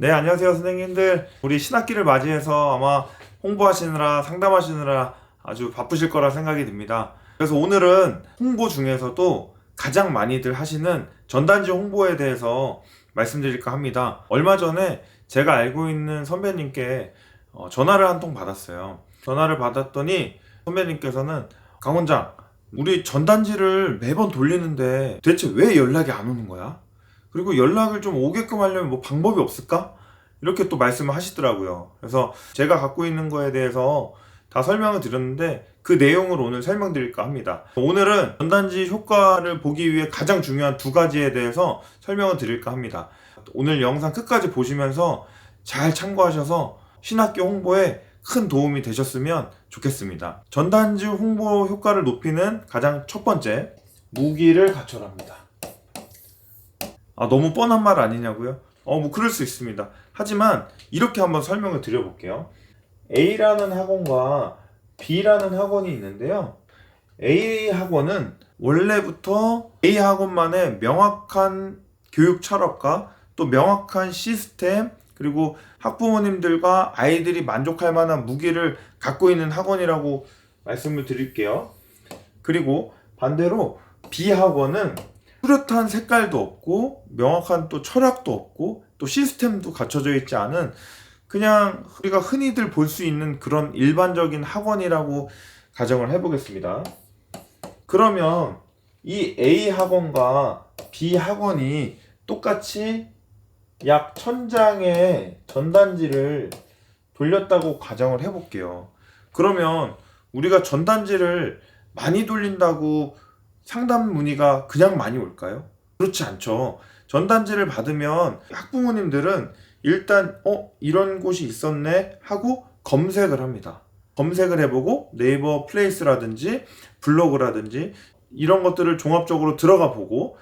네, 안녕하세요, 선생님들. 우리 신학기를 맞이해서 아마 홍보하시느라 상담하시느라 아주 바쁘실 거라 생각이 듭니다. 그래서 오늘은 홍보 중에서도 가장 많이들 하시는 전단지 홍보에 대해서 말씀드릴까 합니다. 얼마 전에 제가 알고 있는 선배님께 전화를 한 통 받았어요. 전화를 받았더니 선배님께서는 강 원장, 우리 전단지를 매번 돌리는데 대체 왜 연락이 안 오는 거야? 그리고 연락을 좀 오게끔 하려면 뭐 방법이 없을까? 이렇게 또 말씀을 하시더라고요. 그래서 제가 갖고 있는 거에 대해서 다 설명을 드렸는데 그 내용을 오늘 설명드릴까 합니다. 오늘은 전단지 효과를 보기 위해 가장 중요한 두 가지에 대해서 설명을 드릴까 합니다. 오늘 영상 끝까지 보시면서 잘 참고하셔서 신학교 홍보에 큰 도움이 되셨으면 좋겠습니다. 전단지 홍보 효과를 높이는 가장 첫 번째, 무기를 갖춰랍니다. 너무 뻔한 말 아니냐고요? 뭐 그럴 수 있습니다. 하지만 이렇게 한번 설명을 드려볼게요. A라는 학원과 B라는 학원이 있는데요. A 학원은 원래부터 A 학원만의 명확한 교육 철학과 또 명확한 시스템, 그리고 학부모님들과 아이들이 만족할 만한 무기를 갖고 있는 학원이라고 말씀을 드릴게요. 그리고 반대로 B 학원은 뚜렷한 색깔도 없고 명확한 또 철학도 없고 또 시스템도 갖춰져 있지 않은 그냥 우리가 흔히들 볼 수 있는 그런 일반적인 학원이라고 가정을 해보겠습니다. 그러면 이 A 학원과 B 학원이 똑같이 약 1000장의 전단지를 돌렸다고 가정을 해볼게요. 그러면 우리가 전단지를 많이 돌린다고 상담 문의가 그냥 많이 올까요? 그렇지 않죠. 전단지를 받으면 학부모님들은 일단 이런 곳이 있었네 하고 검색을 합니다. 검색을 해보고 네이버 플레이스라든지 블로그라든지 이런 것들을 종합적으로 들어가 보고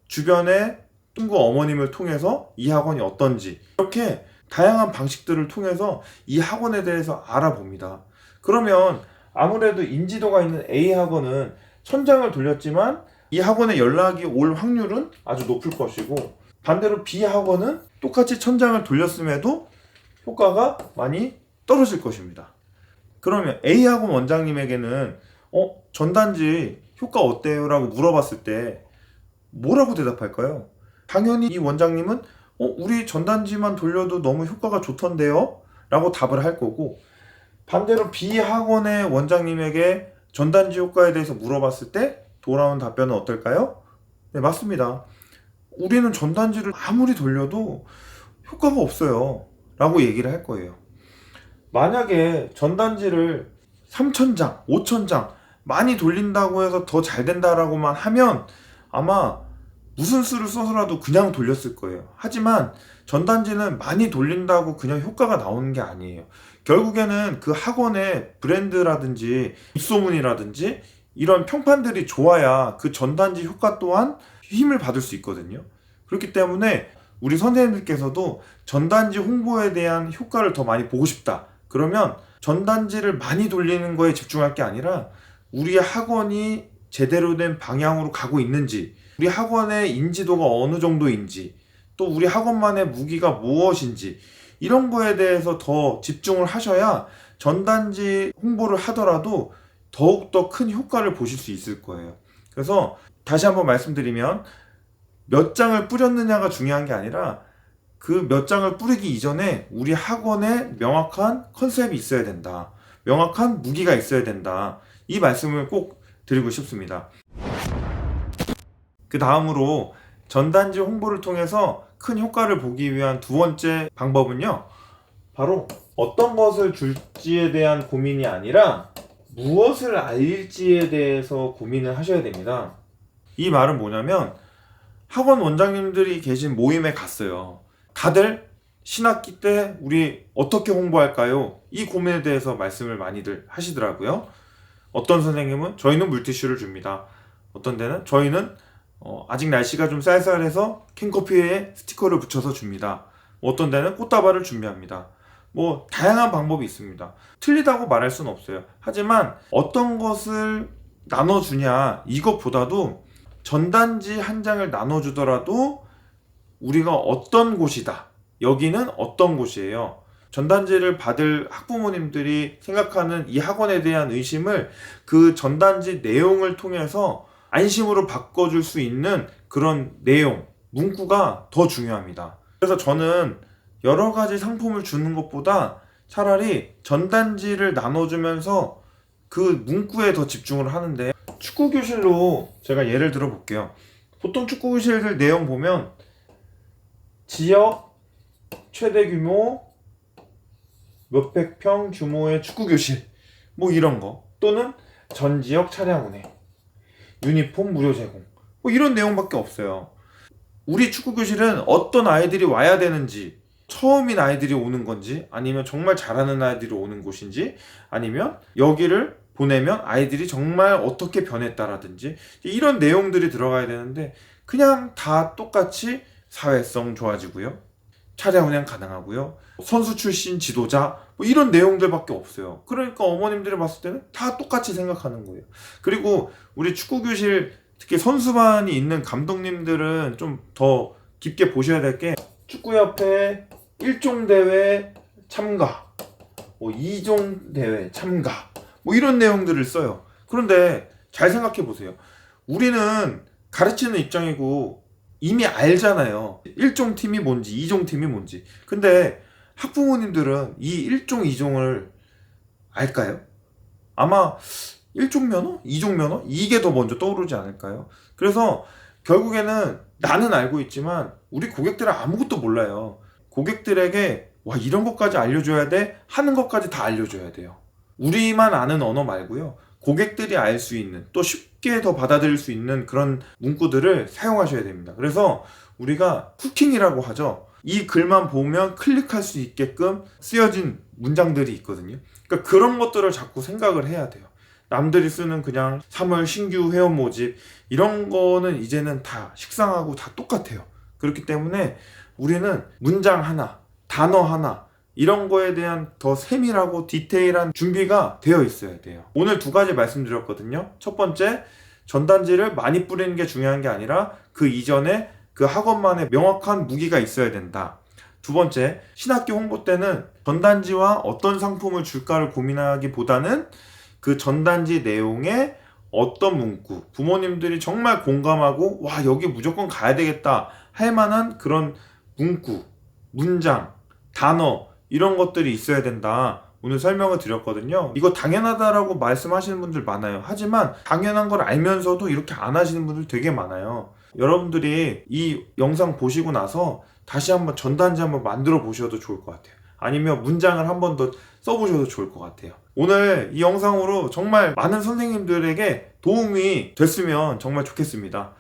주변에 친구 어머님을 통해서 이 학원이 어떤지 이렇게 다양한 방식들을 통해서 이 학원에 대해서 알아봅니다. 그러면 아무래도 인지도가 있는 A 학원은 1000장을 돌렸지만 이 학원에 연락이 올 확률은 아주 높을 것이고, 반대로 B 학원은 똑같이 1000장을 돌렸음에도 효과가 많이 떨어질 것입니다. 그러면 A 학원 원장님에게는 전단지 효과 어때요? 라고 물어봤을 때 뭐라고 대답할까요? 당연히 이 원장님은 우리 전단지만 돌려도 너무 효과가 좋던데요? 라고 답을 할 거고, 반대로 B 학원의 원장님에게 전단지 효과에 대해서 물어봤을 때 돌아온 답변은 어떨까요? 네, 맞습니다. 우리는 전단지를 아무리 돌려도 효과가 없어요 라고 얘기를 할 거예요. 만약에 전단지를 3000장, 5000장 많이 돌린다고 해서 더 잘 된다라고만 하면 아마 무슨 수를 써서라도 그냥 돌렸을 거예요. 하지만 전단지는 많이 돌린다고 그냥 효과가 나오는 게 아니에요. 결국에는 그 학원의 브랜드라든지 입소문이라든지 이런 평판들이 좋아야 그 전단지 효과 또한 힘을 받을 수 있거든요. 그렇기 때문에 우리 선생님들께서도 전단지 홍보에 대한 효과를 더 많이 보고 싶다. 그러면 전단지를 많이 돌리는 거에 집중할 게 아니라 우리 학원이 제대로 된 방향으로 가고 있는지, 우리 학원의 인지도가 어느 정도인지, 또 우리 학원만의 무기가 무엇인지 이런 거에 대해서 더 집중을 하셔야 전단지 홍보를 하더라도 더욱더 큰 효과를 보실 수 있을 거예요. 그래서 다시 한번 말씀드리면 몇 장을 뿌렸느냐가 중요한 게 아니라 그 몇 장을 뿌리기 이전에 우리 학원에 명확한 컨셉이 있어야 된다. 명확한 무기가 있어야 된다. 이 말씀을 꼭 드리고 싶습니다. 그 다음으로 전단지 홍보를 통해서 큰 효과를 보기 위한 두 번째 방법은요, 바로 어떤 것을 줄지에 대한 고민이 아니라 무엇을 알릴지에 대해서 고민을 하셔야 됩니다. 이 말은 뭐냐면 학원 원장님들이 계신 모임에 갔어요. 다들 신학기 때 우리 어떻게 홍보할까요? 이 고민에 대해서 말씀을 많이들 하시더라고요. 어떤 선생님은 저희는 물티슈를 줍니다. 어떤 데는 저희는 아직 날씨가 좀 쌀쌀해서 캔커피에 스티커를 붙여서 줍니다. 어떤 데는 꽃다발을 준비합니다. 뭐 다양한 방법이 있습니다. 틀리다고 말할 수는 없어요. 하지만 어떤 것을 나눠주냐 이것보다도 전단지 한 장을 나눠주더라도 우리가 어떤 곳이다 여기는 어떤 곳이에요? 전단지를 받을 학부모님들이 생각하는 이 학원에 대한 의심을 그 전단지 내용을 통해서 안심으로 바꿔줄 수 있는 그런 내용, 문구가 더 중요합니다. 그래서 저는 여러 가지 상품을 주는 것보다 차라리 전단지를 나눠주면서 그 문구에 더 집중을 하는데, 축구 교실로 제가 예를 들어 볼게요. 보통 축구 교실들 내용 보면 지역 최대 규모 몇백 평 규모의 축구 교실 뭐 이런 거, 또는 전 지역 차량 운행, 유니폼 무료 제공, 뭐 이런 내용밖에 없어요. 우리 축구 교실은 어떤 아이들이 와야 되는지, 처음인 아이들이 오는 건지, 아니면 정말 잘하는 아이들이 오는 곳인지, 아니면 여기를 보내면 아이들이 정말 어떻게 변했다라든지 이런 내용들이 들어가야 되는데, 그냥 다 똑같이 사회성 좋아지고요, 차량 운행 가능하고요, 선수 출신 지도자, 뭐 이런 내용들밖에 없어요. 그러니까 어머님들이 봤을 때는 다 똑같이 생각하는 거예요. 그리고 우리 축구 교실, 특히 선수반이 있는 감독님들은 좀 더 깊게 보셔야 될 게, 축구협회 1종 대회 참가, 뭐 2종 대회 참가, 뭐 이런 내용들을 써요. 그런데 잘 생각해 보세요. 우리는 가르치는 입장이고 이미 알잖아요. 1종 팀이 뭔지 2종 팀이 뭔지. 근데 학부모님들은 이 1종 2종을 알까요? 아마 1종 면허? 2종 면허? 이게 더 먼저 떠오르지 않을까요? 그래서 결국에는 나는 알고 있지만 우리 고객들은 아무것도 몰라요. 고객들에게 와, 이런 것까지 알려줘야 돼? 하는 것까지 다 알려줘야 돼요. 우리만 아는 언어 말고요, 고객들이 알 수 있는, 또 쉽게 더 받아들일 수 있는 그런 문구들을 사용하셔야 됩니다. 그래서 우리가 후킹이라고 하죠. 이 글만 보면 클릭할 수 있게끔 쓰여진 문장들이 있거든요. 그러니까 그런 것들을 자꾸 생각을 해야 돼요. 남들이 쓰는 그냥 3월 신규 회원 모집 이런 거는 이제는 다 식상하고 다 똑같아요. 그렇기 때문에 우리는 문장 하나, 단어 하나, 이런 거에 대한 더 세밀하고 디테일한 준비가 되어 있어야 돼요. 오늘 2가지 말씀드렸거든요. 첫 번째, 전단지를 많이 뿌리는 게 중요한 게 아니라 그 이전에 그 학원만의 명확한 무기가 있어야 된다. 2번째, 신학기 홍보 때는 전단지와 어떤 상품을 줄까를 고민하기보다는 그 전단지 내용에 어떤 문구, 부모님들이 정말 공감하고 와, 여기 무조건 가야 되겠다 할 만한 그런 문구, 문장, 단어, 이런 것들이 있어야 된다. 오늘 설명을 드렸거든요. 이거 당연하다라고 말씀하시는 분들 많아요. 하지만 당연한 걸 알면서도 이렇게 안 하시는 분들 되게 많아요. 여러분들이 이 영상 보시고 나서 다시 한번 전단지 한번 만들어 보셔도 좋을 것 같아요. 아니면 문장을 한 번 더 써보셔도 좋을 것 같아요. 오늘 이 영상으로 정말 많은 선생님들에게 도움이 됐으면 정말 좋겠습니다.